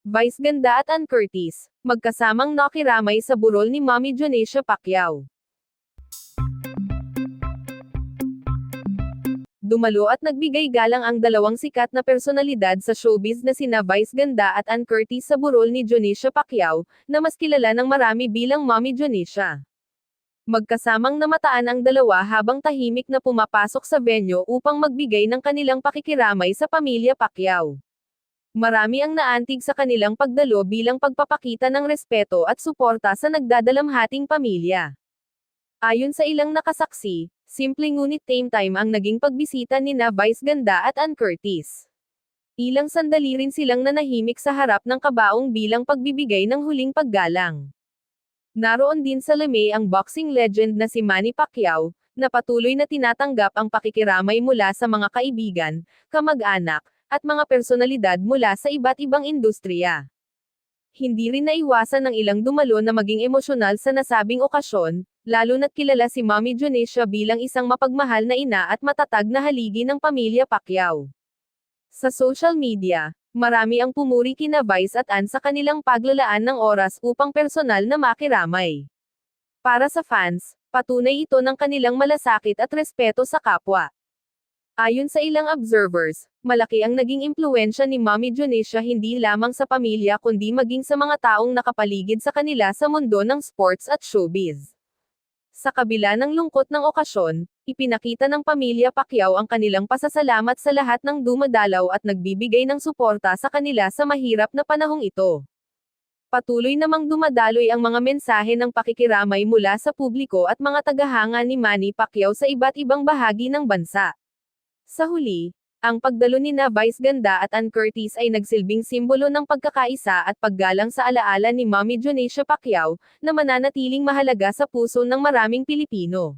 Vice Ganda at Ann Curtis, magkasamang nakiramay sa burol ni Mommy Jonesia Pacquiao. Dumalo at nagbigay galang ang dalawang sikat na personalidad sa showbiz na sina Vice Ganda at Ann Curtis sa burol ni Jonesia Pacquiao, na mas kilala ng marami bilang Mommy Jonesia. Magkasamang namataan ang dalawa habang tahimik na pumapasok sa venue upang magbigay ng kanilang pakikiramay sa pamilya Pacquiao. Marami ang naantig sa kanilang pagdalo bilang pagpapakita ng respeto at suporta sa nagdadalamhating pamilya. Ayon sa ilang nakasaksi, simple ngunit tame time ang naging pagbisita ni na Vice Ganda at Ann Curtis. Ilang sandali rin silang nanahimik sa harap ng kabaong bilang pagbibigay ng huling paggalang. Naroon din sa leme ang boxing legend na si Manny Pacquiao, na patuloy na tinatanggap ang pakikiramay mula sa mga kaibigan, kamag-anak, at mga personalidad mula sa iba't ibang industriya. Hindi rin naiwasan ng ilang dumalo na maging emosyonal sa nasabing okasyon, lalo na't kilala si Mommy Jonesia bilang isang mapagmahal na ina at matatag na haligi ng pamilya Pacquiao. Sa social media, marami ang pumuri kina Vice at Ann sa kanilang paglalaan ng oras upang personal na makiramay. Para sa fans, patunay ito ng kanilang malasakit at respeto sa kapwa. Ayon sa ilang observers, malaki ang naging impluwensya ni Mommy Jonesia hindi lamang sa pamilya kundi maging sa mga taong nakapaligid sa kanila sa mundo ng sports at showbiz. Sa kabila ng lungkot ng okasyon, ipinakita ng pamilya Pacquiao ang kanilang pasasalamat sa lahat ng dumadalaw at nagbibigay ng suporta sa kanila sa mahirap na panahong ito. Patuloy namang dumadaloy ang mga mensahe ng pakikiramay mula sa publiko at mga tagahanga ni Manny Pacquiao sa iba't ibang bahagi ng bansa. Sa huli, ang pagdalo ni na Vice Ganda at Ann Curtis ay nagsilbing simbolo ng pagkakaisa at paggalang sa alaala ni Mommy Jonesia Pacquiao, na mananatiling mahalaga sa puso ng maraming Pilipino.